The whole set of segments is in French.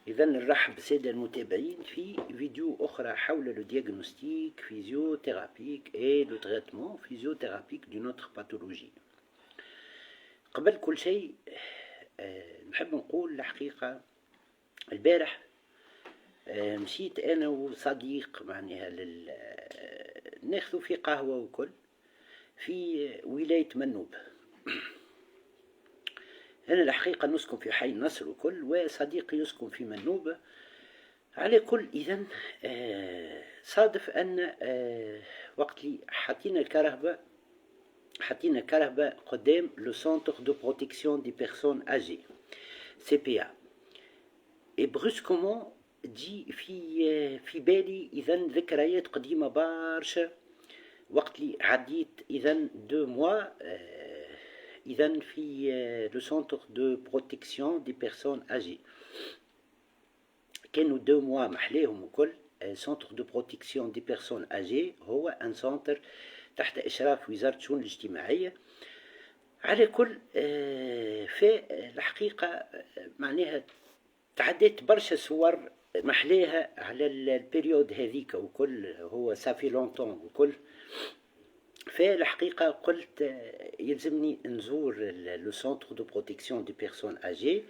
إذا نرحب بالسادة المتابعين في فيديو أخرى حول لو ديagnostic physiothérapique et le traitement physiothérapique d'une autre pathologie. قبل كل شيء نحب نقول الحقيقة البارح مشيت أنا وصديق معناها ناخذوا في قهوة وكل في ولاية منوب. أنا الحقيقة نسكن في حي النصر وكل، وصديقي يسكن في منوبة. على كل إذن صادف أن وقت اللي حطينا الكرهبة قدام لو سونتر دو بروتيكسيون دي بيرسون أجي CPA، et brusquement تجي في بالي إذن ذكريات قديمة برشا. وقت اللي عديت إذن 2 موا إذن في لو سونتر دو بروتيكسيون دي بيرسون أجي، كانوا 2 موا محلاهم وكل. سونتر دو بروتيكسيون دي بيرسون أجي هو ان سونتر تحت إشراف وزارة الشؤون الاجتماعية. على كل فالحقيقة معناها تعديت برشا صور محلاها على البريود هذيك وكل، هو سافي لونتون وكل. فالحقيقة قلت يلزمني نزور لو سونتر دو بروتيكسيون دي بيرسون أجي،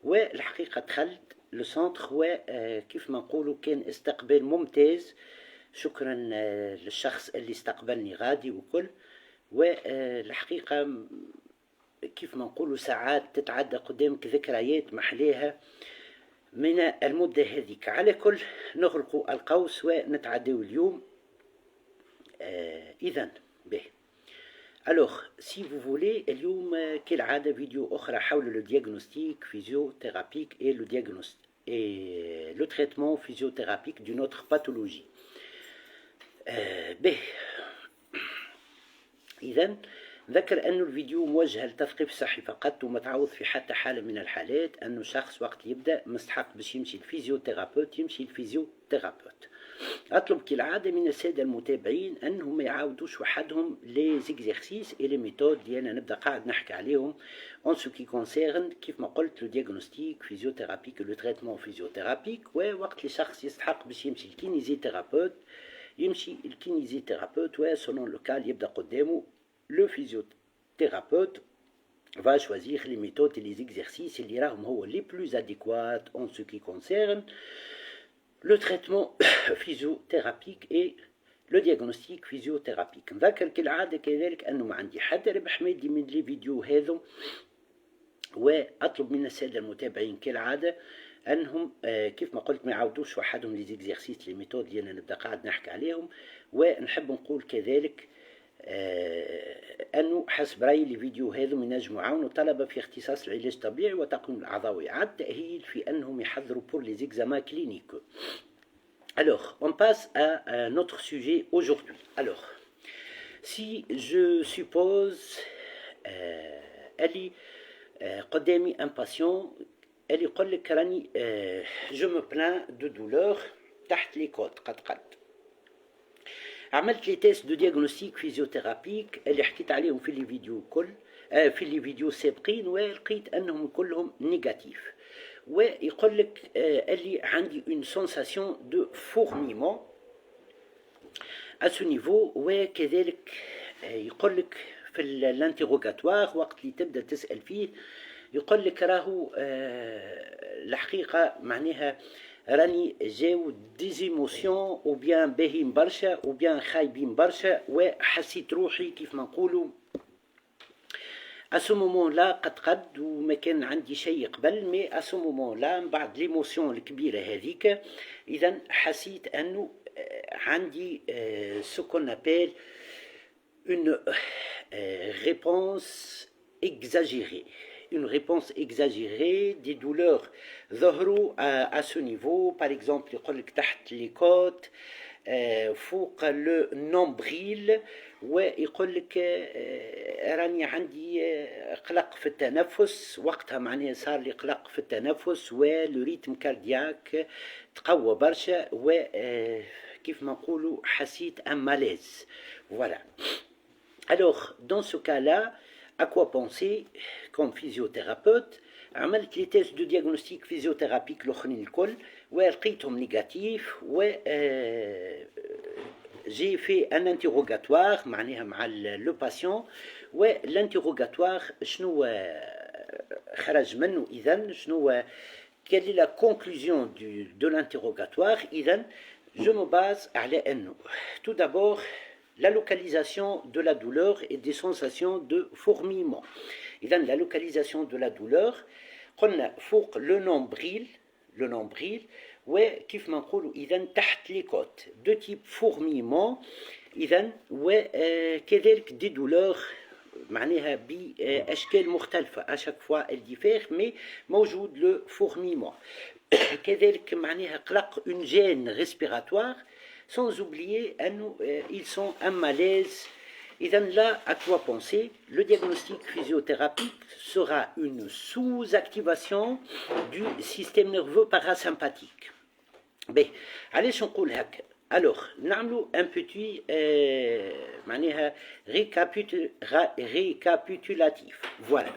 والحقيقة دخلت لو سونتر وكيف ما نقولوا كان استقبال ممتاز. شكرا للشخص اللي استقبلني غادي وكل. والحقيقة كيف ما نقولوا ساعات تتعدى قدامك ذكريات محلاها من المدة هذيك. على كل نغلقوا القوس ونتعدوا اليوم. إذن به alors si vous voulez اليوم كالعادة فيديو أخرى حول le diagnostic physiothérapique et le traitement physiothérapique d'une autre pathologie. به إذن ذكر أن الفيديو موجه للتثقيف الصحي فقط، وما تعوض في حتى حالة من الحالات أنه شخص وقت يبدأ مستحق باش يمشي الفيزيوثيرابوت يمشي الفيزيوثيرابوت. أطلب كالعادة من السادة المتابعين أنهم ما يعاودوش وحدهم لي زيكزيرسيس اي لي ميثود اللي أنا نبدأ قاعد نحكي عليهم اون سو كي كونسيرن كيف ما قلت لو دياغنوستيك فيزيوثيرابيك لو تريتمون فيزيوثيرابيك. ووقت اللي شخص يستحق باش يمشي الكينيزيثيرابوت يمشي الكينيزيثيرابوت، وسولون لو كال يبدأ قدامه le physiothérapeute va choisir les méthodes et les exercices اللي راهم هو les plus adéquats en ce qui concerne le traitement physiothérapique et le diagnostic physiothérapique. نذكر كالعادة كذلك أنه ما عندي حتى ربح مادي من لي فيديو هذو، وأطلب من السادة المتابعين كالعادة أنهم كيف ما قلت ما يعاودوش وحدهم لي زيكزيرسيس لي ميثود اللي أنا نبدأ قاعد نحكي عليهم. ونحب نقول كذلك أنه حسب رأيي الفيديو هذا ينجموا يعاونوا طلبة في اختصاص العلاج الطبيعي وتقويم الأعضاء وإعادة التأهيل في أنهم يحضروا pour les examens cliniques. Alors, on passe à notre sujet aujourd'hui. Alors, si je suppose اللي قدامي un patient اللي يقول لك راني je me plains de douleur تحت لي كوت قد عملت لي تيست دو دياغنوستيك فيزيوثيرابيك اللي حكيت عليهم في لي فيديو كل في لي فيديو سابقين، ولقيت انهم كلهم نيجاتيف. ويقول لك اللي عندي اون سونساسيون دو فورميمون ا سو نيفو. وكذلك يقول لك في الانتيروغاتوار وقت اللي تبدا تسال فيه يقول لك راهو الحقيقه معناها راني جاو ديزيموسيون او بيان باهين برشا او بيان خايبين برشا، وحسيت روحي كيف ما نقولوا اسو مومون لا قد وما كان عندي شيء قبل، مي اسو مومون لا من بعد ليموسيون الكبيره هذيك اذا حسيت انه عندي سو كون ابيل اون ريبونس اكزاجيري. Une réponse exagérée, des douleurs ظهروا à ce niveau. Par exemple يقول لك تحت لي كوت فوق لو نومبريل، ويقول لك راني عندي قلق في التنفس. وقتها معناها صار لي قلق في التنفس ولو ريتم كاردياك تقوى برشا، وكيف ما نقولوا حسيت ان ماليز. Voilà. Alors dans ce cas-là à quoi penser comme physiothérapeute عملت لي تيست دو دياغنوستيك فيزيوثيرابيك الاخرين الكل ولقيتهم نيجاتيف و جي في ان انتيروغاتوار معناها مع لو باسيون والانتيروغاتوار شنو خرج منه اذا شنو quelle est la conclusion de l'interrogatoire اذا je me base على انه tout d'abord la localisation de la douleur et des sensations de fourmillement. إذا la localisation de la douleur قلنا فوق le nombril وكيف ما نقولوا إذا تحت les côtes de type fourmillement إذا وكذلك des douleurs معناها بأشكال مختلفة à chaque fois elle diffère mais موجود le fourmillement كذلك معناها قلق une gêne respiratoire sans oublier ils sont un malaise. Et là, à quoi penser? Le diagnostic physiothérapique sera une sous-activation du système nerveux parasympathique. Ben, allez, alors, nous un petit récapitulatif. Voilà.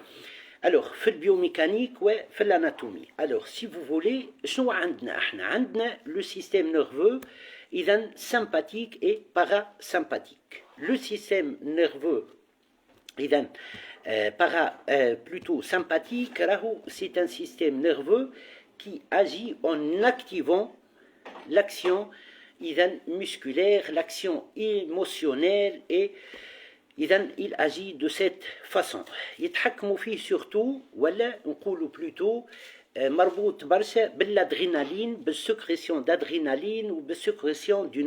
Alors, في biomécanique وفي l'anatomie. Alors, si vous voulez, شنو عندنا احنا؟ عندنا le système nerveux إذا sympathique et parasympathique. Le système nerveux إذا plutôt sympathique, c'est un système nerveux qui agit en activant l'action musculaire, l'action émotionnelle et il agit de cette façon. يتحكموا فيه surtout ولا نقولوا plutôt مربوط برشا بالادرينالين بالسكريسيون d'adrénaline ou بالسكريسيون du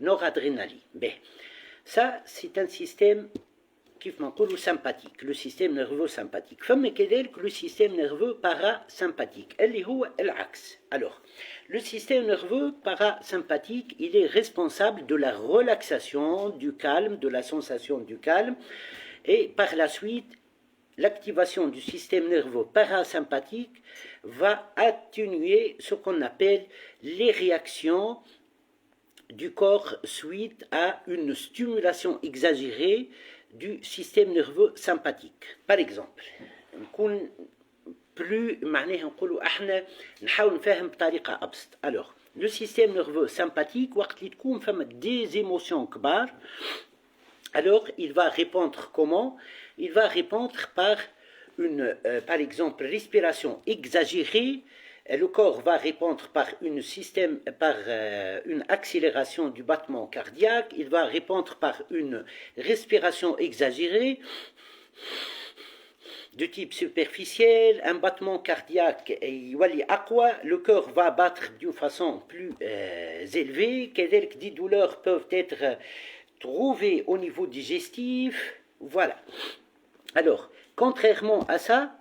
noradrénaline. Ben, ça c'est un système كيف ما نقولوا sympathique, le système nerveux sympathique. فما كذلك le système nerveux parasympathique اللي هو العكس. Alors, le système nerveux parasympathique, il est responsable de la relaxation, du calme, de la sensation du calme et par la suite l'activation du système nerveux parasympathique va atténuer ce qu'on appelle les réactions du corps suite à une stimulation exagérée du système nerveux sympathique. Par exemple, نكون plus معناها نقولوا احنا نحاول نفهم بطريقه ابسط. Alors, le système nerveux sympathique وقت اللي تكون فما des émotions كبار alors il va répondre comment? Il va répondre par par exemple, respiration exagérée. Le corps va répondre par une accélération du battement cardiaque. Il va répondre par une respiration exagérée de type superficiel, un battement cardiaque le cœur va battre d'une façon plus élevée. Des douleurs peuvent être trouvées au niveau digestif. Voilà. Alors, contrairement à ça,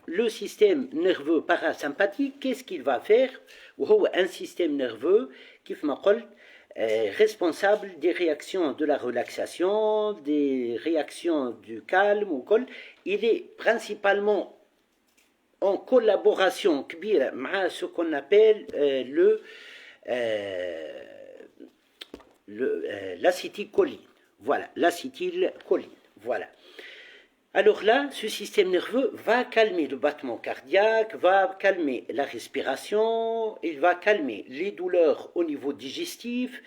le système nerveux parasympathique, qu'est-ce qu'il va faire? Un système nerveux qui responsable des réactions de la relaxation, des réactions du calme. Il est principalement en collaboration avec ce qu'on appelle l'acétylcholine. Voilà, l'acétylcholine. Voilà. Alors là, ce système nerveux va calmer le battement cardiaque, va calmer la respiration, il va calmer les douleurs au niveau digestif.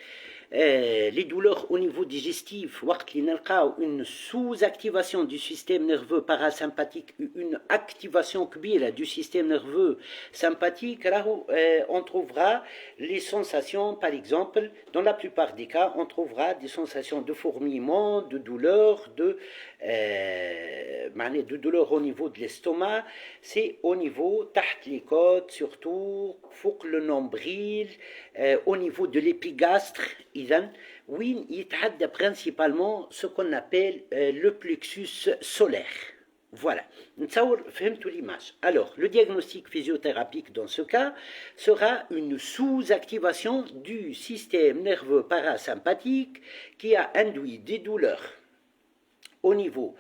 Les douleurs au niveau digestif, une sous-activation du système nerveux parasympathique, une activation كبيرة du système nerveux sympathique, on trouvera les sensations, par exemple, dans la plupart des cas, on trouvera des sensations de fourmillement, de douleur, de douleur au niveau de l'estomac, c'est au niveau, تحت les côtes, surtout, فوق le nombril, au niveau de l'épigastre, وين يتعدى principalement ce qu'on appelle le plexus solaire. Voilà, فهمتوا l'image. Alors, le diagnostic physiothérapique dans ce cas sera une sous-activation du système nerveux parasympathique qui a induit des douleurs au niveau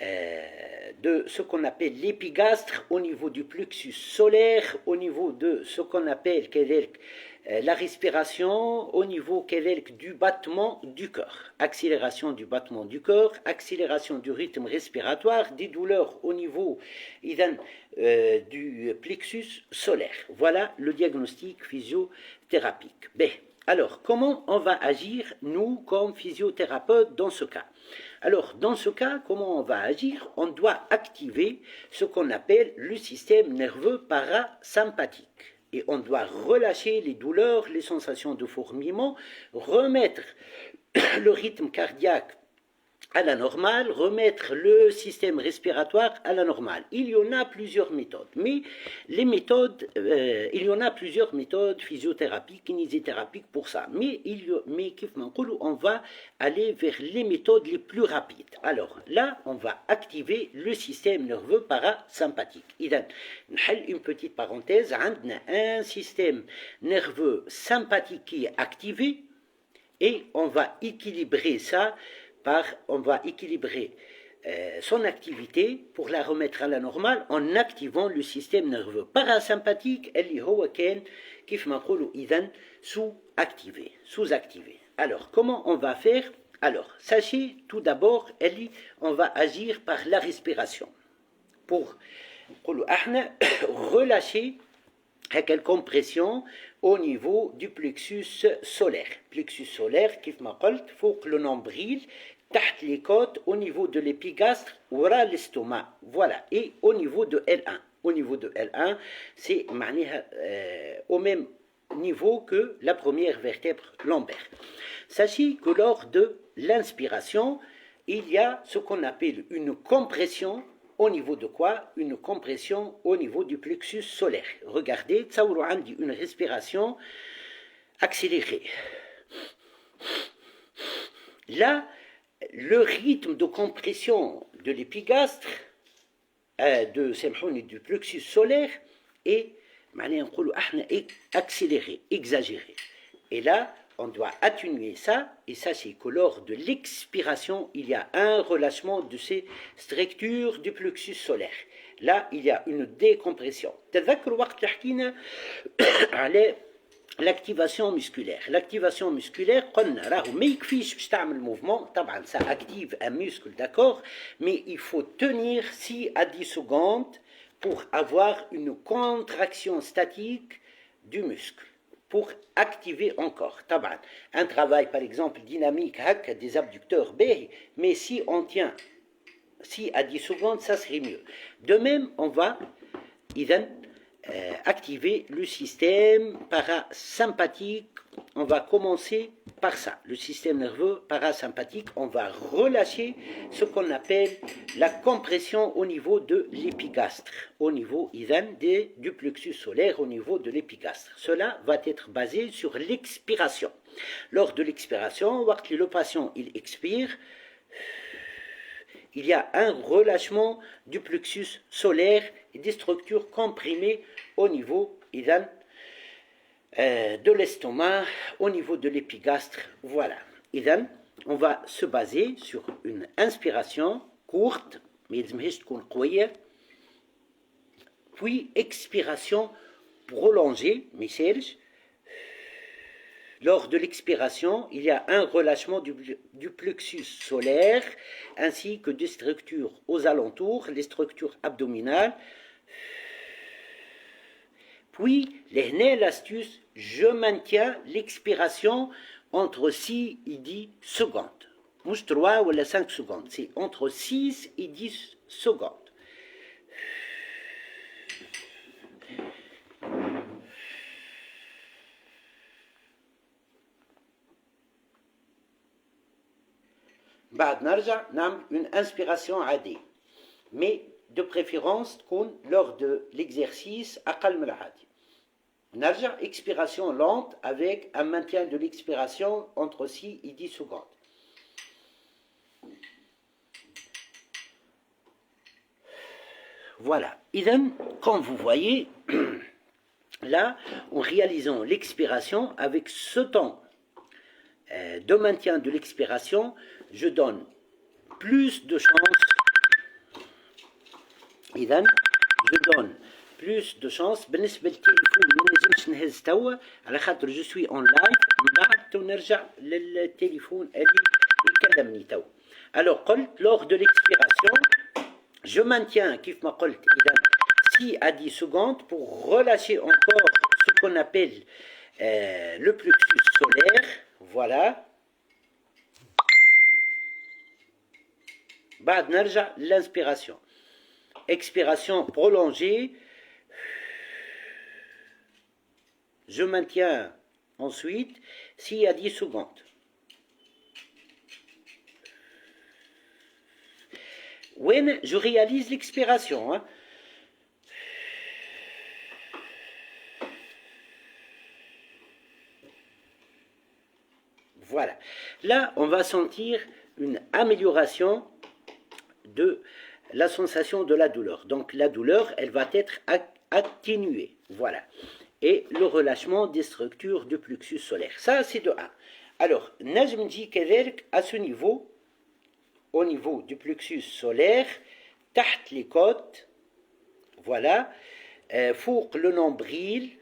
de ce qu'on appelle l'épigastre, au niveau du plexus solaire, au niveau de ce qu'on appelle la respiration, au niveau du battement du cœur. Accélération du battement du cœur, accélération du rythme respiratoire, des douleurs au niveau du plexus solaire. Voilà le diagnostic physiothérapique. Ben, alors, comment on va agir, nous, comme physiothérapeutes, dans ce cas? Alors, dans ce cas, comment on va agir? On doit activer ce qu'on appelle le système nerveux parasympathique. Et on doit relâcher les douleurs, les sensations de fourmillement, remettre le rythme cardiaque à la normale, remettre le système respiratoire à la normale. Il y en a plusieurs méthodes, mais il y en a plusieurs méthodes physiothérapiques, kinésithérapiques pour ça. Mais on va aller vers les méthodes les plus rapides. Alors là, on va activer le système nerveux parasympathique. Une petite parenthèse, on a un système nerveux sympathique qui est activé et on va équilibrer ça. On va équilibrer son activité pour la remettre à la normale en activant le système nerveux parasympathique اللي هو كان كيف ما نقولوا إذن sous-activé. Alors comment on va faire? Alors sachez tout d'abord on va agir par la respiration pour relâcher quelle compression au niveau du plexus solaire. Plexus solaire, كيف ما قلت فوق le nombril, تحت les côtes, au niveau de l'épigastre, ورا l'estomac. Voilà. Et au niveau de L1. Au niveau de L1, c'est au même niveau que la première vertèbre lombaire. Sachez que lors de l'inspiration, il y a ce qu'on appelle une compression. Au niveau de quoi? Une compression au niveau du plexus solaire. Regardez, تصوروا عندي une respiration accélérée. Là, le rythme de compression de l'épigastre, du plexus solaire, est accéléré, exagéré. Et là, on doit atténuer ça, et ça c'est que lors de l'expiration, il y a un relâchement de ces structures du plexus solaire. Là, il y a une décompression. L'activation musculaire. L'activation musculaire, ça active un muscle, d'accord, mais il faut tenir 6 à 10 secondes pour avoir une contraction statique du muscle, pour activer encore. Un travail, par exemple, dynamique, des abducteurs, mais si on tient 6 à 10 secondes, ça serait mieux. De même, on va activer le système parasympathique. On va commencer par ça, le système nerveux parasympathique. On va relâcher ce qu'on appelle la compression au niveau de l'épigastre, au niveau du plexus solaire, au niveau de l'épigastre. Cela va être basé sur l'expiration. Lors de l'expiration, le patient il expire, il y a un relâchement du plexus solaire et des structures comprimées au niveau de l'estomac, au niveau de l'épigastre. Voilà. On va se baser sur une inspiration courte, puis expiration prolongée, lors de l'expiration, il y a un relâchement du plexus solaire ainsi que des structures aux alentours, les structures abdominales. Puis, l'astuce, je maintiens l'expiration entre 6 et 10 secondes. Mouche 3 ou 5 secondes, c'est entre 6 et 10 secondes. بعد نرجع نعمل une inspiration عادية, mais de préférence تكون lors de l'exercice أقل من العادي. نرجع expiration lente avec un maintien de l'expiration entre 6 et 10 secondes. Voilà. Idem, comme vous voyez, là, en réalisant l'expiration avec ce temps de maintien de l'expiration, je donne plus de chances إذا je donne plus de chance. بالنسبة للتليفون ما نجمش نهز توا على خاطر جو سوي اون لايف، من بعد تو نرجع للتليفون اللي يكلمني توا. Alors قلت lors de l'expiration je maintiens كيف ما قلت إذا 6 à 10 secondes pour relâcher encore ce qu'on appelle le plexus solaire. Voilà. بعد نرجع l'inspiration. Expiration prolongée. Je maintiens ensuite 6 à 10 secondes. When je réalise l'expiration. Hein. Voilà. Là, on va sentir une amélioration de la sensation de la douleur. Donc, la douleur, elle va être atténuée. Voilà. Et le relâchement des structures du plexus solaire. Ça, c'est de 1. Alors, نجم نجي كذلك à ce niveau, au niveau du plexus solaire, تحت les côtes, voilà, فوق le nombril,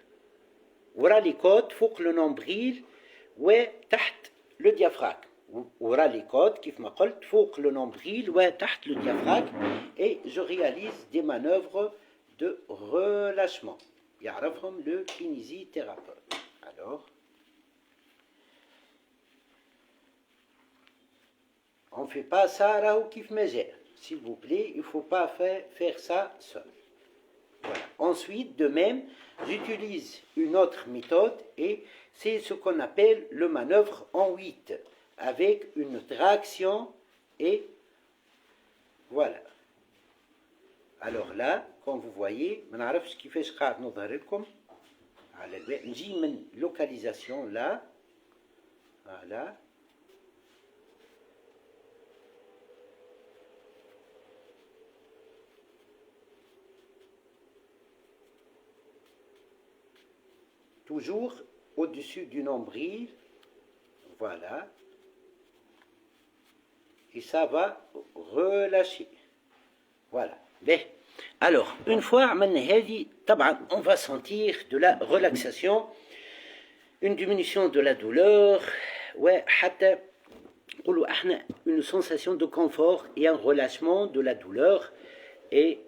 ورا les côtes, فوق le nombril, وتحت le diaphragme. ورا les côtes, كيف ما قلت, فوق le nombril, وتحت le diaphragme, et je réalise des manœuvres de relâchement. يعرفهم le kinésithérapeute. Alors, on ne fait pas ça là où kif me s'il vous plaît, il ne faut pas faire ça seul. Voilà. Ensuite, de même, j'utilise une autre méthode et c'est ce qu'on appelle le manœuvre en 8 avec une traction et voilà. Alors là, comme vous voyez, ما نعرفش كيفاش قاعد نظهر لكم على الباقي. نجي من localisation là, voilà. Toujours au-dessus du nombril, voilà. Et ça va relâcher. Voilà. Bien. Alors, une fois on va sentir de la relaxation, une diminution de la douleur, une sensation de confort et un relâchement de la douleur et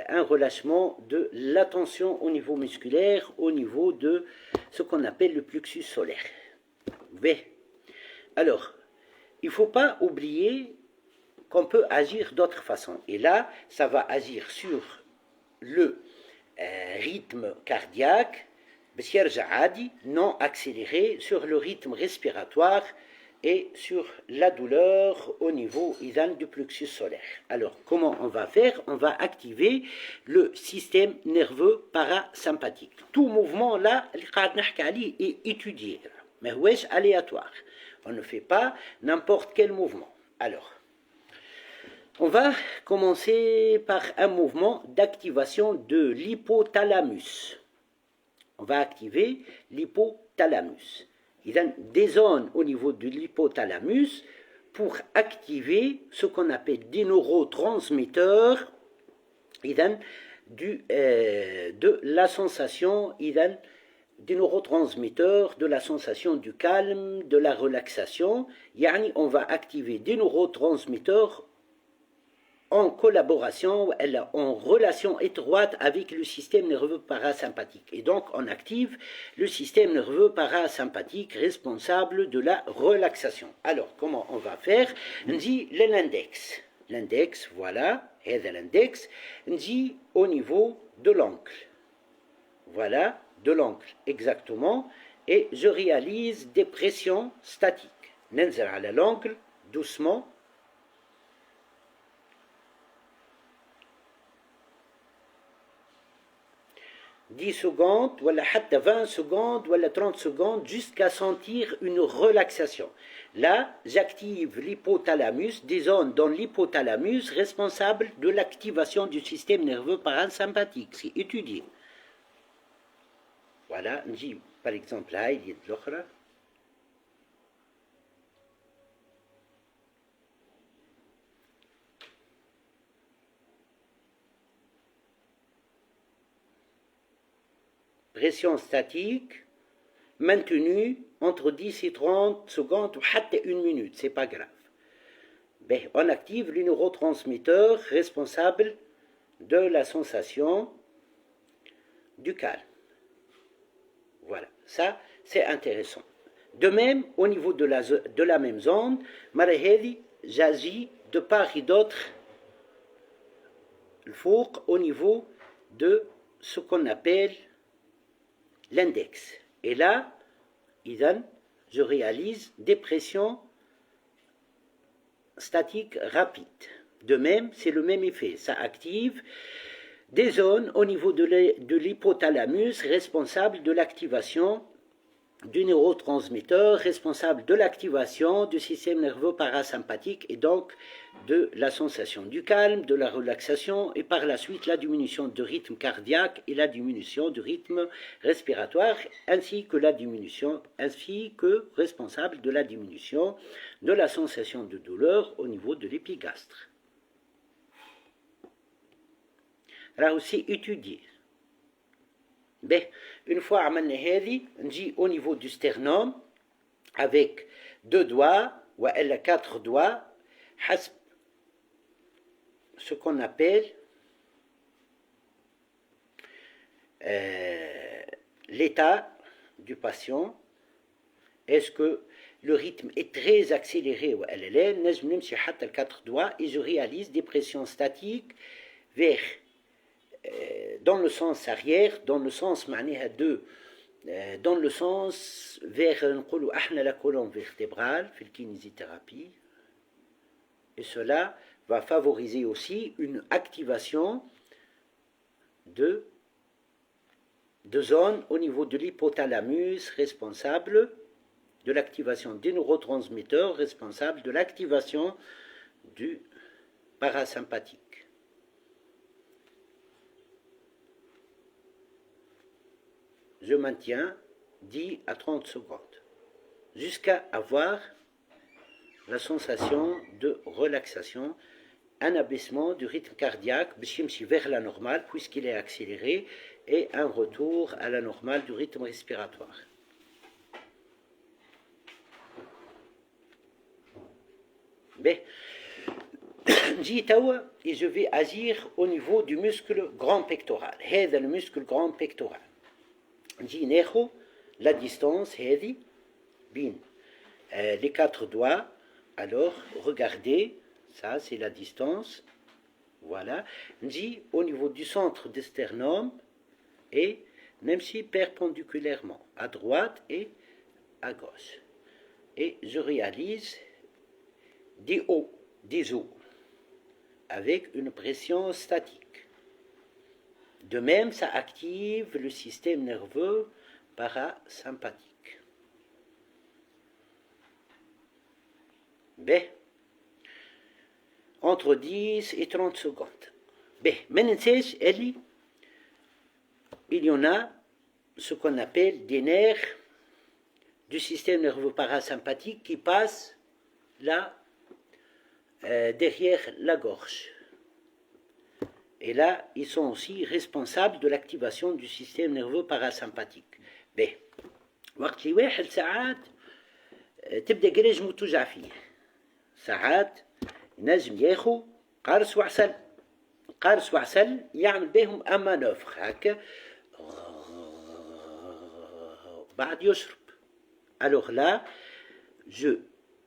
un relâchement de la tension au niveau musculaire, au niveau de ce qu'on appelle le plexus solaire. Bien. Alors, il ne faut pas oublier qu'on peut agir d'autres façons. Et là, ça va agir sur le rythme cardiaque, non accéléré, sur le rythme respiratoire et sur la douleur au niveau du plexus solaire. Alors, comment on va faire? On va activer le système nerveux parasympathique. Tout mouvement là, est étudié, mais est aléatoire. On ne fait pas n'importe quel mouvement. Alors, on va commencer par un mouvement d'activation de l'hypothalamus. On va activer l'hypothalamus. Il y a des zones au niveau de l'hypothalamus pour activer ce qu'on appelle des neurotransmetteurs de la sensation, des neurotransmetteurs de la sensation du calme, de la relaxation. On va activer des neurotransmetteurs en collaboration, en relation étroite avec le système nerveux parasympathique. Et donc, on active le système nerveux parasympathique responsable de la relaxation. Alors, comment on va faire? On dit l'index. L'index, voilà, et l'index. On dit au niveau de l'ongle. Voilà, de l'ongle, exactement. Et je réalise des pressions statiques. Nenzir à l'ongle, doucement. 10 secondes, ou 20 secondes, ou 30 secondes, jusqu'à sentir une relaxation. Là, j'active l'hypothalamus, des zones dans l'hypothalamus responsables de l'activation du système nerveux parasympathique. C'est étudié. Voilà, par exemple, là, il y a de l'autre. pression statique maintenue entre 10 et 30 secondes ou حتى une minute, c'est pas grave. Ben, on active le neurotransmetteur responsable de la sensation du calme. Voilà, ça c'est intéressant. De même, au niveau de la même zone, j'agis de part et d'autre le four au niveau de ce qu'on appelle l'index. Et là, je réalise des pressions statiques rapides. De même, c'est le même effet. Ça active des zones au niveau de l'hypothalamus responsable de l'activation du neurotransmetteur, responsable de l'activation du système nerveux parasympathique et donc de la sensation du calme, de la relaxation et par la suite la diminution du rythme cardiaque et la diminution du rythme respiratoire ainsi que responsable de la diminution de la sensation de douleur au niveau de l'épigastre. Là aussi étudié. Ben, une fois عملنا هذه نجي au niveau du sternum avec 2 doigts ou 4 doigts حسب ce qu'on appelle l'état du patient. Est-ce que le rythme est très accéléré ou لا نجم نمشي حتى 4 doigts et je réalise des pressions statiques vers dans le sens arrière, dans le sens dans le sens vers la colonne vertébrale في الكينيزيثérapie, et cela va favoriser aussi une activation de zones au niveau de l'hypothalamus responsable de l'activation des neurotransmetteurs responsables de l'activation du parasympathique. Je maintiens 10 à 30 secondes jusqu'à avoir la sensation de relaxation, un abaissement du rythme cardiaque vers la normale puisqu'il est accéléré et un retour à la normale du rythme respiratoire. Mais et je vais agir au niveau du muscle grand pectoral. C'est le muscle grand pectoral. La distance les 4 doigts. Alors regardez, ça c'est la distance, voilà. Au niveau du centre du sternum et même si perpendiculairement à droite et à gauche, et je réalise des os avec une pression statique. De même, ça active le système nerveux parasympathique. Entre 10 et 30 secondes. Il y en a ce qu'on appelle des nerfs du système nerveux parasympathique qui passent là, derrière la gorge. Et là, ils sont aussi responsables de l'activation du système nerveux parasympathique. وقت اللي واحد ساعات تبدا جريجمو توجع فيه، ساعات ينجم ياخو قرص وعسل يعمل بهم مانوفر هكا بعد يشرب. Alors là, je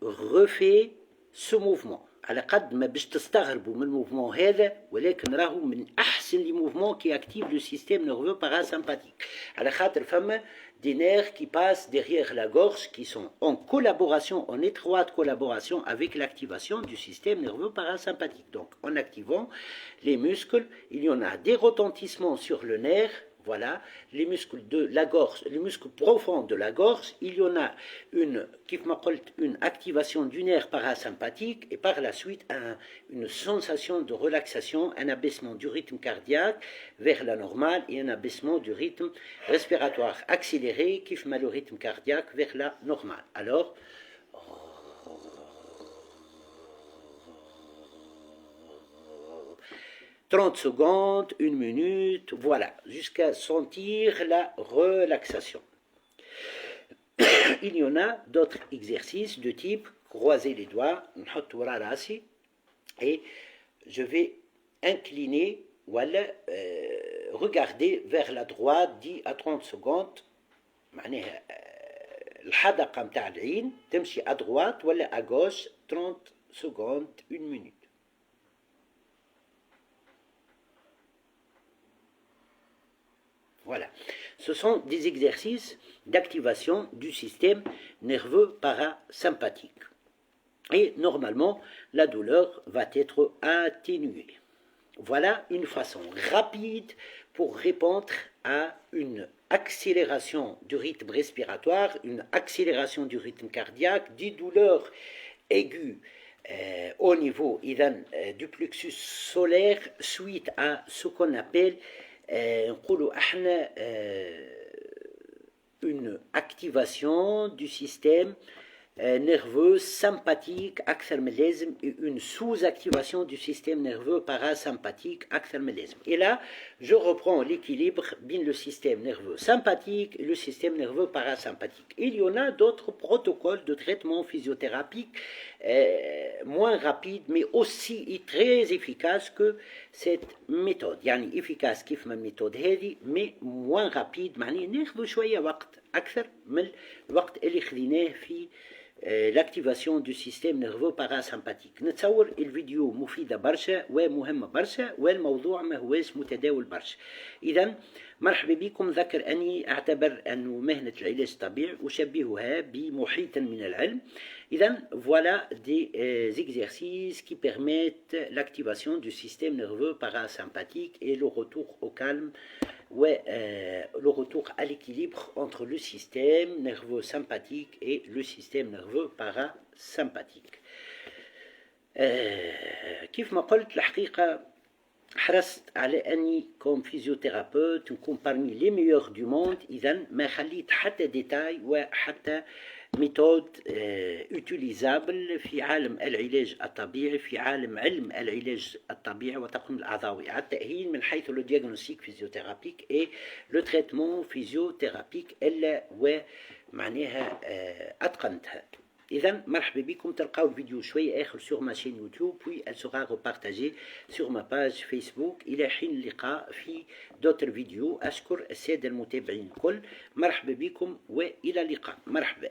refais ce mouvement. على قد ما باش تستغربوا من الموفمون هذا، ولكن راهو من احسن لي موفمون كي اكتيف لو سيستيم نيرفو باراسمباتيك، على خاطر فما des nerfs qui passent derrière la gorge qui sont en collaboration, en étroite collaboration avec l'activation du système nerveux parasympathique. Donc en activant les muscles, il y en a des retentissements sur le nerf. Voilà, les muscles de la gorge, les muscles profonds de la gorge, il y en a une activation du nerf parasympathique et par la suite une sensation de relaxation, un abaissement du rythme cardiaque vers la normale et un abaissement du rythme respiratoire accéléré qui fait le rythme cardiaque vers la normale. Alors, 30 secondes, 1 minute, voilà, jusqu'à sentir la relaxation. Il y en a d'autres exercices de type croiser les doigts, et je vais incliner, voilà, regarder vers la droite 10 à 30 secondes. معناها الحدقة متاع العين تمشي à droite ولا à gauche 30 secondes, 1 minute. Voilà. Ce sont des exercices d'activation du système nerveux parasympathique. Et normalement, la douleur va être atténuée. Voilà une façon rapide pour répondre à une accélération du rythme respiratoire, une accélération du rythme cardiaque, des douleurs aiguës au niveau du plexus solaire suite à ce qu'on appelle une activation du système nerveux sympathique أكثر من اللازم et une sous-activation du système nerveux parasympathique أكثر من اللازم. Et là, je reprends l'équilibre entre le système nerveux sympathique et le système nerveux parasympathique. Il y en a d'autres protocoles de traitement physiothérapique moins rapides mais aussi très efficaces que cette méthode. يعني efficace كيف ما الميثود هذه mais moins rapide معناه ناخذ شوية وقت أكثر من الوقت اللي خذيناه في l'activation du système nerveux parasympathique. نتصور الفيديو مفيدة برشا ومهمة برشا والموضوع ما هواش متداول برشا. إذا مرحبا بكم. ذكر أني أعتبر أن مهنة العلاج الطبيعي أشبهها بمحيط من العلم. إذا voilà des exercices qui permettent l'activation du système nerveux parasympathique et le retour au calme le retour à l'équilibre entre le système nerveux sympathique et le système nerveux parasympathique. كيف ما قلت الحقيقة حرصت على أني كوم فيزيوثيرابيوت نكون parmi les meilleurs du monde. إذا ما خليت حتى ديتاي وحتى ميثود utilisable في عالم العلاج الطبيعي، في عالم علم العلاج الطبيعي وتقنين الأعضاء على التأهيل من حيث لو دياغنوستيك فيزيوثيرابيك اي لو تريتمون فيزيوثيرابيك إلا ومعناها أتقنتها. إذا مرحبا بكم. تلقاو الفيديو شوية آخر sur ma chaîne YouTube puis elle sera repartagée sur ma page Facebook. إلى حين اللقاء في d'autres فيديو. أشكر السادة المتابعين الكل. مرحبا بكم وإلى اللقاء. مرحبا.